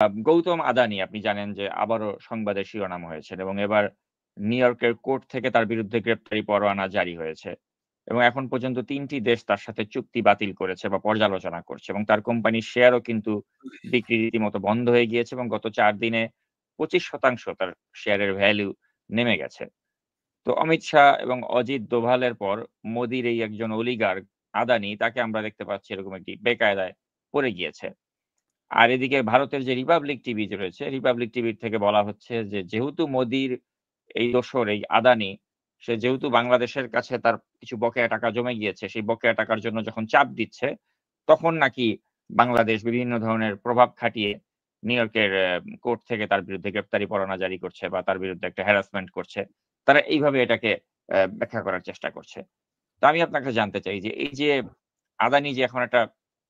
গৌতম আদানি আপনি জানেন যে আবারও সংবাদের শিরোনাম হয়েছেন এবং এবার নিউ ইয়র্কের কোর্ট থেকে তার বিরুদ্ধে গ্রেপ্তারি পরোয়ানা জারি হয়েছে। এবং এখন পর্যন্ত ৩ টি দেশ তার সাথে চুক্তি বাতিল করেছে বা পর্যালোচনা করছে এবং তার কোম্পানির শেয়ারও কিন্তু বিক্রি রীতিমতো বন্ধ হয়ে গিয়েছে এবং গত ৪ দিনে ২৫% তার শেয়ারের ভ্যালু নেমে গেছে। তো অমিত শাহ এবং অজিত দোভালের পর মোদির এই একজন অলিগার্ক আদানি তাকে আমরা দেখতে পাচ্ছি এরকম একটি বেকায়দায় পড়ে গিয়েছে। আর এদিকে ভারতের যে রিপাবলিক টিভি যে রয়েছে, রিপাবলিক টিভির থেকে বলা হচ্ছে যে যেহেতু মোদির এই দোসর এই আদানি, সে যেহেতু বাংলাদেশের কাছে তার কিছু বকেয়া টাকা জমে গিয়েছে, সেই বকেয়া টাকার জন্য যখন চাপ দিচ্ছে, তখন নাকি বাংলাদেশ বিভিন্ন ধরনের প্রভাব খাটিয়ে নিউ ইয়র্কের কোর্ট থেকে তার বিরুদ্ধে গ্রেপ্তারি পরোয়ানা জারি করছে বা তার বিরুদ্ধে একটা হ্যারাসমেন্ট করছে। তারা এইভাবে এটাকে ব্যাখ্যা করার চেষ্টা করছে। তো আমি আপনার কাছে জানতে চাই যে এই যে আদানি যে এখন একটা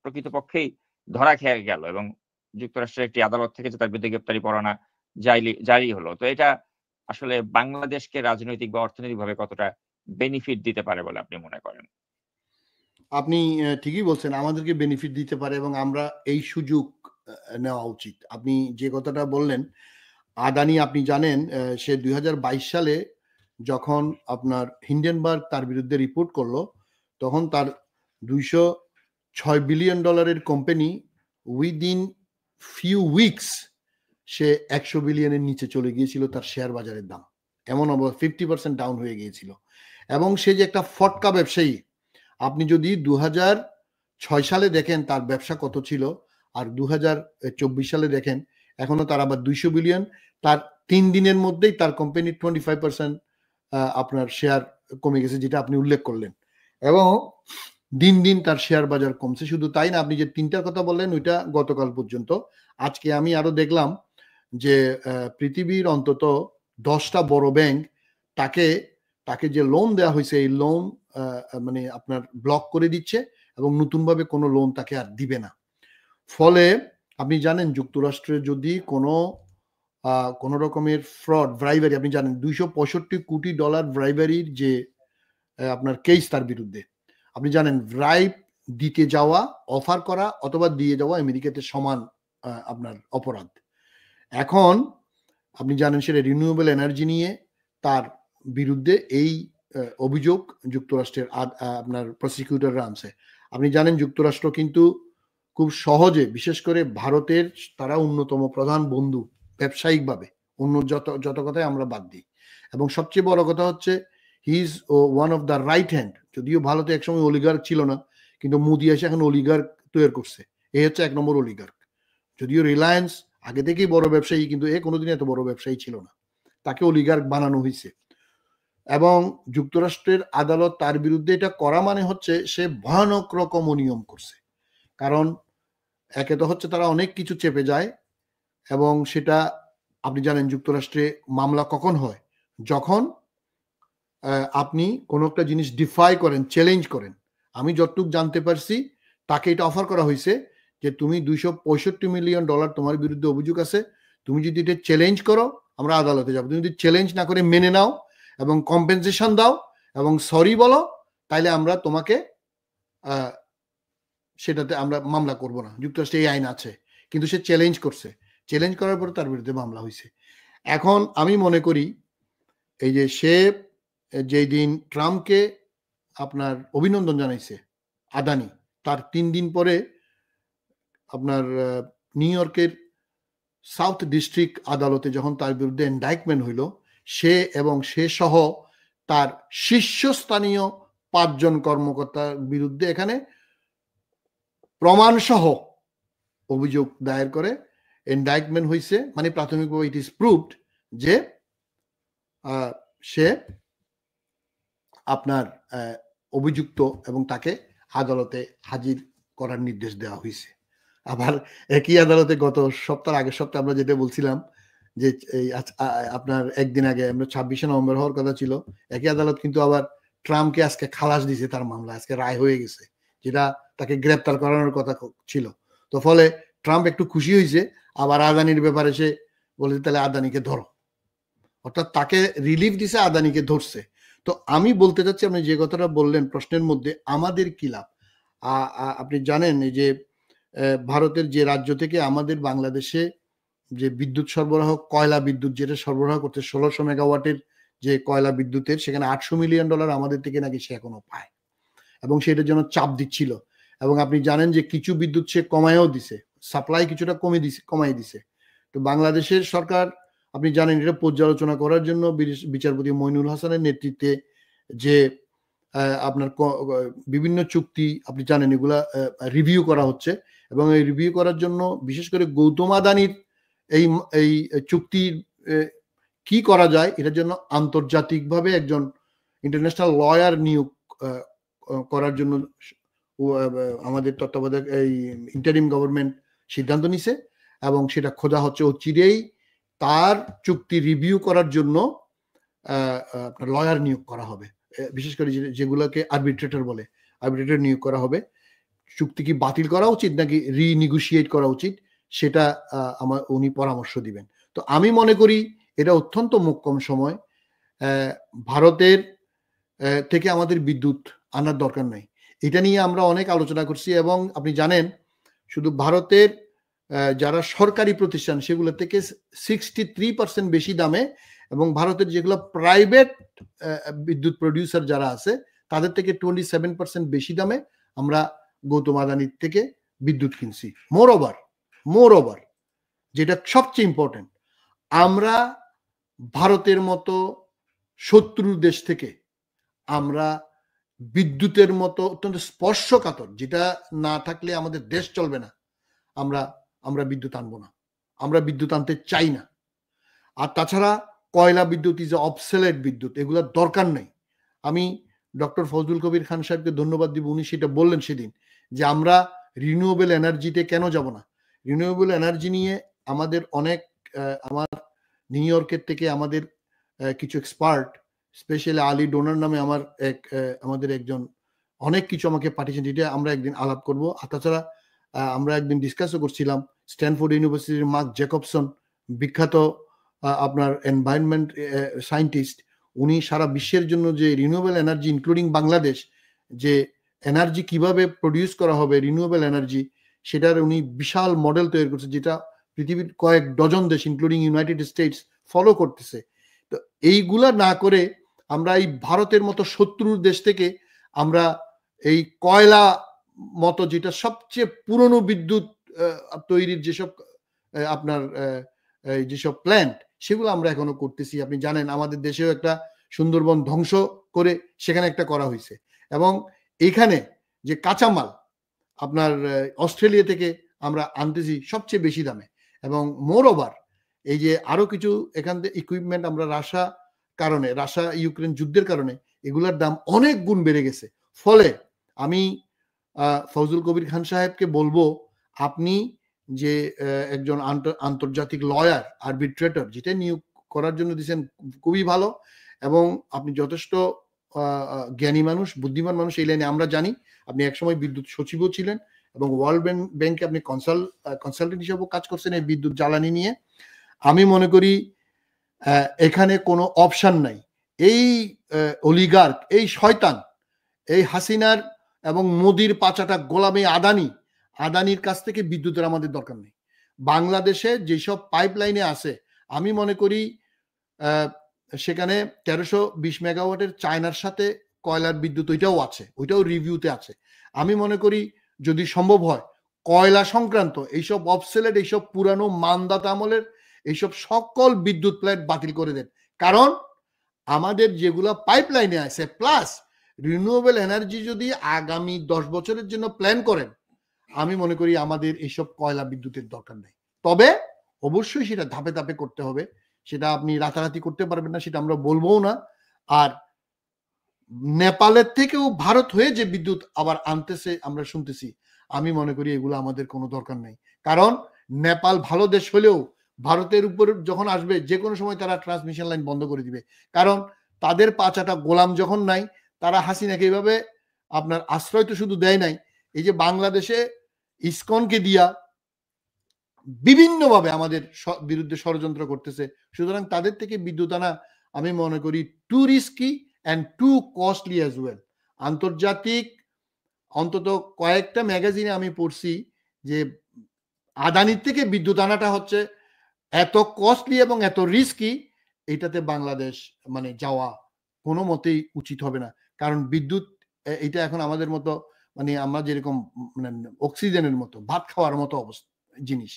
প্রকৃতপক্ষেই ধরা খেয়ে গেল এবং যুক্তরাষ্ট্রের একটি আদালত থেকে যে তার বিরুদ্ধে গ্রেপ্তারি পরোয়ানা জারি হলো। তো এটা আসলে বাংলাদেশকে রাজনৈতিক বা অর্থনৈতিকভাবে কতটা বেনিফিট দিতে পারে বলে আপনি মনে করেন? আপনি ঠিকই বলছেন, আমাদেরকে বেনিফিট দিতে পারে এবং আমরা এই সুযোগ নেওয়া উচিত। আপনি যে কথাটা বললেন, আদানি আপনি জানেন সে ২০২২ সালে যখন আপনার হিন্ডেনবার্গ তার বিরুদ্ধে রিপোর্ট করলো, তখন তার $২০৬ billion company within few weeks সে ১০০ বিলিয়নের নিচে চলে গিয়েছিল তার শেয়ার বাজারের দাম। এমন 50% ডাউন হয়ে গিয়েছিল। এবং সে যে একটা ফটকা ব্যবসায়ী, আপনি যদি ২০০৬ সালে দেখেন তার ব্যবসা কত ছিল আর ২০২৪ সালে দেখেন এখনো তার আবার ২০০ বিলিয়ন। তার ৩ দিনের মধ্যেই তার কোম্পানির 25% আপনার শেয়ার কমে গেছে, যেটা আপনি উল্লেখ করলেন। এবং দিন দিন তার শেয়ার বাজার কমছে। শুধু তাই না, আপনি যে ৩টার কথা বললেন ওইটা গতকাল পর্যন্ত। আজকে আমি আরো দেখলাম যে পৃথিবীর অন্তত 10টা বড় ব্যাংক তাকে যে লোন দেওয়া হয়েছে এই লোন মানে আপনার ব্লক করে দিচ্ছে এবং নতুনভাবে কোনো লোন তাকে আর দিবে না। ফলে আপনি জানেন যুক্তরাষ্ট্রে যদি কোনো রকমের ফ্রড ব্রাইবারি, আপনি জানেন $265 কোটি ব্রাইবারির যে আপনার কেস তার বিরুদ্ধে। আপনি জানেন ব্রাইব দিতে যাওয়া, অফার করা অথবা দিয়ে যাওয়া আমেরিকাতে সমান আপনার অপরাধ। এখন আপনি জানেন সেটা রিনিউয়েবল এনার্জি নিয়ে তার বিরুদ্ধে এই অভিযোগ যুক্তরাষ্ট্রের আপনার প্রসিকিউটররা আনছে। আপনি জানেন যুক্তরাষ্ট্র কিন্তু খুব সহজে, বিশেষ করে ভারতের, তারা অন্যতম প্রধান বন্ধু ব্যবসায়িকভাবে, অন্য যত কথাই আমরা বাদ দিই। এবং সবচেয়ে বড় কথা হচ্ছে he is one of the right hand. যদিও ভারতে একসময় অলিগার্ক ছিল না, কিন্তু মোদি এসে এখন অলিগার্ক তৈরি করছে। এই হচ্ছে 1 নম্বর অলিগার্ক। যদিও রিলায়েন্স আগে থেকেই বড় ব্যবসায়ী, কিন্তু এ কোনোদিন এত বড় ব্যবসায়ী ছিল না, তাকে অলিগার্ক বানানো হয়েছে। এবং যুক্তরাষ্ট্রের আদালত তার বিরুদ্ধে এটা করা মানে হচ্ছে সে ভয়ানক রকম অনিয়ম করছে। কারণ একে তো হচ্ছে তারা অনেক কিছু চেপে যায় এবং সেটা আপনি জানেন যুক্তরাষ্ট্রে মামলা কখন হয়, যখন আপনি কোনো একটা জিনিস ডিফাই করেন, চ্যালেঞ্জ করেন। আমি যতটুকু জানতে পারছি তাকে এটা অফার করা হয়েছে যে তুমি $265 মিলিয়ন তোমার বিরুদ্ধে অভিযোগ আছে, তুমি যদি এটা চ্যালেঞ্জ করো আমরা আদালতে যাবো। তুমি যদি চ্যালেঞ্জ না করে মেনে নাও এবং কম্পেনসেশন দাও এবং সরি বলো, তাইলে আমরা তোমাকে সেটাতে আমরা মামলা করব না। যুক্তরাষ্ট্রে এই আইন আছে, কিন্তু সে চ্যালেঞ্জ করছে। চ্যালেঞ্জ করার পরে তার বিরুদ্ধে মামলা হয়েছে। এখন আমি মনে করি এই যে সে যেই দিন ট্রাম্পকে আপনার অভিনন্দন জানাইছে আদানি, তার 3 দিন পরে আপনার নিউ ইয়র্কের সাউথ ডিস্ট্রিক্ট আদালতে যখন তার বিরুদ্ধে ইনডাইটমেন্ট হইল, সে এবং সে সহ তার শীর্ষস্থানীয় 5 জন কর্মকর্তার বিরুদ্ধে এখানে প্রমাণ সহ অভিযোগ দায়ের করে ইনডাইটমেন্ট হয়েছে। মানে প্রাথমিকভাবে ইট ইজ প্রুভড যে সে আপনার অভিযুক্ত এবং তাকে আদালতে হাজির করার নির্দেশ দেওয়া হয়েছে। আবার একই আদালতে গত আগের সপ্তাহে আমরা যেটা বলছিলাম যে আপনার একদিন আগে আমরা 26শে নভেম্বর হওয়ার কথা ছিল, একই আদালত কিন্তু আবার ট্রাম্পকে আজকে খালাস দিয়েছে তার মামলা, আজকে রায় হয়ে গেছে, যেটা তাকে গ্রেপ্তার করানোর কথা ছিল। তো ফলে ট্রাম্প একটু খুশি হয়েছে, আবার আদানির ব্যাপারে সে বলেছে তাহলে আদানিকে ধরো, অর্থাৎ তাকে রিলিফ দিছে, আদানিকে ধরছে। তো আমি বলতে চাচ্ছি, আপনি যে কথাটা বললেন প্রশ্নের মধ্যে, আমাদের কি লাভ? আপনি জানেন এই যে ভারতের যে রাজ্য থেকে আমাদের বাংলাদেশে যে বিদ্যুৎ সরবরাহ, কয়লা বিদ্যুৎ যেটা সরবরাহ করতে 1600 মেগাওয়াটের যে কয়লা বিদ্যুতের, সেখানে $800 মিলিয়ন আমাদের থেকে নাকি সে এখনো পায়, এবং সেটার জন্য চাপ দিচ্ছিল। এবং আপনি জানেন যে কিছু বিদ্যুৎ সে কমায়ও দিছে, সাপ্লাই কিছুটা কমাই দিছে। তো বাংলাদেশের সরকার, আপনি জানেন, এটা পর্যালোচনা করার জন্য বিচারপতি মইনুল হাসানের নেতৃত্বে যে আপনার বিভিন্ন চুক্তি, আপনি জানেন, এগুলা রিভিউ করা হচ্ছে, এবং এই রিভিউ করার জন্য বিশেষ করে গৌতম আদানির এই চুক্তির কি করা যায় এটার জন্য আন্তর্জাতিকভাবে একজন ইন্টারন্যাশনাল লয়ার নিয়োগ করার জন্য আমাদের তত্ত্বাবধায়ক এই ইন্টারিম গভর্নমেন্ট সিদ্ধান্ত নিছে, এবং সেটা খোঁজা হচ্ছে অচিরেই তার চুক্তি রিভিউ করার জন্য আপনার লয়ার নিয়োগ করা হবে, বিশেষ করে যেগুলোকে আরবিট্রেটর বলে, আরবিট্রেটর নিয়োগ করা হবে। চুক্তি কি বাতিল করা উচিত নাকি রিনিগোশিয়েট করা উচিত, সেটা উনি পরামর্শ দিবেন। তো আমি মনে করি এটা অত্যন্ত মোক্ষম সময়। ভারতের থেকে আমাদের বিদ্যুৎ আনার দরকার নাই, এটা নিয়ে আমরা অনেক আলোচনা করছি, এবং আপনি জানেন শুধু ভারতের যারা সরকারি প্রতিষ্ঠান সেগুলো থেকে 63% বেশি দামে, এবং ভারতের যেগুলো প্রাইভেট বিদ্যুৎ প্রডিউসার যারা আছে তাদের থেকে 27% বেশি দামে আমরা গৌতম আদানির থেকে বিদ্যুৎ কিনছি। মোর ওভার যেটা সবচেয়ে ইম্পর্টেন্ট, আমরা ভারতের মতো শত্রু দেশ থেকে আমরা বিদ্যুতের মতো অত্যন্ত স্পর্শকাতর, যেটা না থাকলে আমাদের দেশ চলবে না, আমরা বিদ্যুৎ আনবো না, আমরা বিদ্যুৎ আনতে চাই না। আর তাছাড়া কয়লা বিদ্যুৎ ইজ অবসলেট বিদ্যুৎ, এগুলোর দরকার নেই। আমি ডক্টর ফজলুল কবির খান সাহেবকে ধন্যবাদ দিব, উনি সেটা বললেন সেদিন, যে আমরা রিনিউয়েবল এনার্জিতে কেন যাব না। রিনিউয়েবল এনার্জি নিয়ে আমাদের অনেক আমার নিউ ইয়র্কের থেকে আমাদের কিছু এক্সপার্ট, স্পেশালি আলী ডোনার নামে আমাদের একজন অনেক কিছু আমাকে পাঠিয়েছেন, যেটা আমরা একদিন আলাপ করব। আর তাছাড়া আমরা একদিন ডিসকাসও করছিলাম, স্ট্যানফোর্ড ইউনিভার্সিটির মার্ক জ্যাকবসন, বিখ্যাত আপনার এনভায়রনমেন্ট সায়েন্টিস্ট, উনি সারা বিশ্বের জন্য যে রিনিউয়েবল এনার্জি ইনক্লুডিং বাংলাদেশ, যে এনার্জি কিভাবে প্রডিউস করা হবে রিনিউয়েবল এনার্জি, সেটার উনি বিশাল মডেল তৈরি করছে, যেটা পৃথিবীর কয়েক ডজন দেশ ইনক্লুডিং ইউনাইটেড স্টেটস ফলো করতেছে। তো এইগুলা না করে আমরা এই ভারতের মতো শত্রুর দেশ থেকে আমরা এই কয়লা মতো, যেটা সবচেয়ে পুরনো বিদ্যুৎ তৈরির যেসব আপনার যেসব প্ল্যান্ট, সেগুলো আমরা এখনো করতেছি। আপনি জানেন আমাদের দেশেও একটা সুন্দরবন ধ্বংস করে সেখানে একটা করা হয়েছে, এবং এখানে যে কাঁচামাল আপনার অস্ট্রেলিয়া থেকে আমরা আনতেছি সবচেয়ে বেশি দামে, এবং মোর ওভার এই যে আরো কিছু এখান থেকে ইকুইপমেন্ট আমরা রাশিয়া ইউক্রেন যুদ্ধের কারণে এগুলোর দাম অনেক গুণ বেড়ে গেছে। ফলে আমি ফজলুল কবির খান সাহেবকে বলবো, আপনি যে একজন আন্তর্জাতিক লয়ার আরবিট্রেটর যেটা নিয়োগ করার জন্য দিয়েছেন, খুবই ভালো, এবং আপনি যথেষ্ট জ্ঞানী মানুষ, বুদ্ধিমান মানুষ এই লাইনে আমরা জানি। আপনি একসময় বিদ্যুৎ সচিবও ছিলেন, এবং ওয়ার্ল্ড ব্যাংকে আপনি কনসালটেন্ট হিসেবেও কাজ করছেন এই বিদ্যুৎ জ্বালানি নিয়ে। আমি মনে করি এখানে কোনো অপশন নাই। এই অলিগার্ক, এই শয়তান, এই হাসিনার এবং মোদির পাচাটা গোলামী আদানির কাছ থেকে বিদ্যুতের আমাদের দরকার নেই। বাংলাদেশে যেসব পাইপলাইনে আছে, আমি মনে করি সেখানে 1320 মেগাওয়াটের চায়নার সাথে কয়লার বিদ্যুৎ ওইটাও আছে, ওইটাও রিভিউতে আছে। আমি মনে করি যদি সম্ভব হয় কয়লা সংক্রান্ত এইসব অবসলেট, এইসব পুরানো মানদাতা আমলের এইসব সকল বিদ্যুৎ প্ল্যান্ট বাতিল করে দেন। কারণ আমাদের যেগুলো পাইপলাইনে আছে, প্লাস রিনিউয়েবল এনার্জি যদি আগামী 10 বছরের জন্য প্ল্যান করেন, আমি মনে করি আমাদের এইসব কয়লা বিদ্যুতের দরকার নেই। তবে অবশ্যই সেটা ধাপে ধাপে করতে হবে, সেটা আপনি রাতারাতি করতে পারবেন না, সেটা আমরা বলবো না। আর নেপালের থেকেও ভারত হয়ে যে বিদ্যুৎ আবার আনতেছে আমরা শুনতেছি, আমি মনে করি এগুলো আমাদের কোনো দরকার নেই। কারণ নেপাল ভালো দেশ হলেও ভারতের উপর যখন আসবে, যে কোনো সময় তারা ট্রান্সমিশন লাইন বন্ধ করে দিবে। কারণ তাদের পাঁচাটা গোলাম যখন নাই, তারা হাসিনাকে এইভাবে আপনার আশ্রয় তো শুধু দেয় নাই, এই যে বাংলাদেশে ইসকনকে দিয়া বিভিন্নভাবে আমাদের বিরুদ্ধে ষড়যন্ত্র করতেছে। সুতরাং তাদের থেকে বিদ্যুৎ আনা আমি মনে করি two risky and two costly as well. আন্তর্জাতিক অন্তত কয়েকটা ম্যাগাজিনে আমি পড়ছি যে আদানির থেকে বিদ্যুৎ আনাটা হচ্ছে এত কস্টলি এবং এত রিস্কি, এটাতে বাংলাদেশ মানে যাওয়া কোনো মতেই উচিত হবে না। কারণ বিদ্যুৎ এটা এখন আমাদের মতো মানে আমরা যেরকম মানে অক্সিজেনের মতো, ভাত খাওয়ার মতো জিনিস।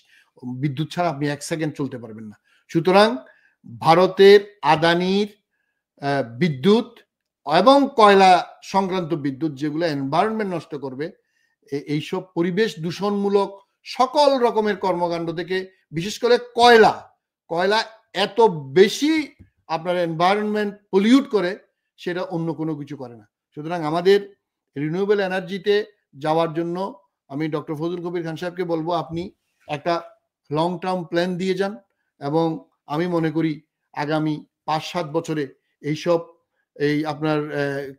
বিদ্যুৎ ছাড়া আপনি ১ সেকেন্ড চলতে পারবেন না। সুতরাং ভারতের আদানির বিদ্যুৎ এবং কয়লা সংক্রান্ত বিদ্যুৎ যেগুলো এনভায়রনমেন্ট নষ্ট করবে, এইসব পরিবেশ দূষণমূলক সকল রকমের কর্মকাণ্ড থেকে বিশেষ করে কয়লা এত বেশি আপনার এনভায়রনমেন্ট পলিউট করে, সেটা অন্য কোনো কিছু করে না। সুতরাং আমাদের রিনিউয়েবল এনার্জিতে যাওয়ার জন্য আমি ডক্টর ফজলুল কবির খান সাহেবকে বলবো, আপনি একটা লং টার্ম প্ল্যান দিয়ে যান এবং আমি মনে করি আগামী ৫-৭ বছরে এইসব এই আপনার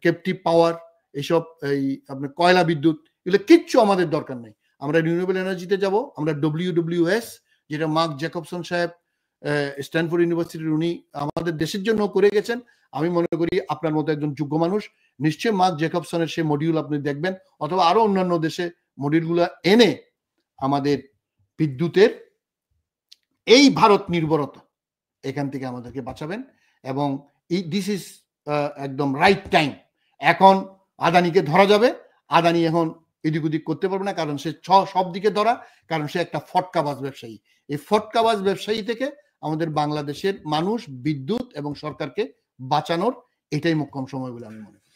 ক্যাপটিভ পাওয়ার, এইসব এই আপনার কয়লা বিদ্যুৎ, এগুলো কিচ্ছু আমাদের দরকার নেই। আমরা রিনিউয়েবল এনার্জিতে যাব। আমরা WWS, যেটা মার্ক জ্যাকবসন সাহেব স্ট্যানফোর্ড ইউনিভার্সিটির, উনি আমাদের দেশের জন্য করে গেছেন। আমি মনে করি আপনার মতো একজন যোগ্য মানুষ নিশ্চয়ই মার্ক জ্যাকবসনের সেই মডিউল আপনি দেখবেন, অথবা আরো অন্যান্য দেশে মডিউলগুলো এনে আমাদের বিদ্যুতের এই ভারত নির্ভরতা এখান থেকে আমাদেরকে বাঁচাবেন। এবং দিস ইজ একদম রাইট টাইম। এখন আদানিকে ধরা যাবে। আদানি এখন এদিক ওদিক করতে পারবে না, কারণ সে সব দিকে ধরা, কারণ সে একটা ফটকাবাজ ব্যবসায়ী। এই ফটকাবাজ ব্যবসায়ী থেকে আমাদের বাংলাদেশের মানুষ, বিদ্যুৎ এবং সরকারকে বাঁচানোর এটাই মোক্ষম সময় বলে আমি মনে করি।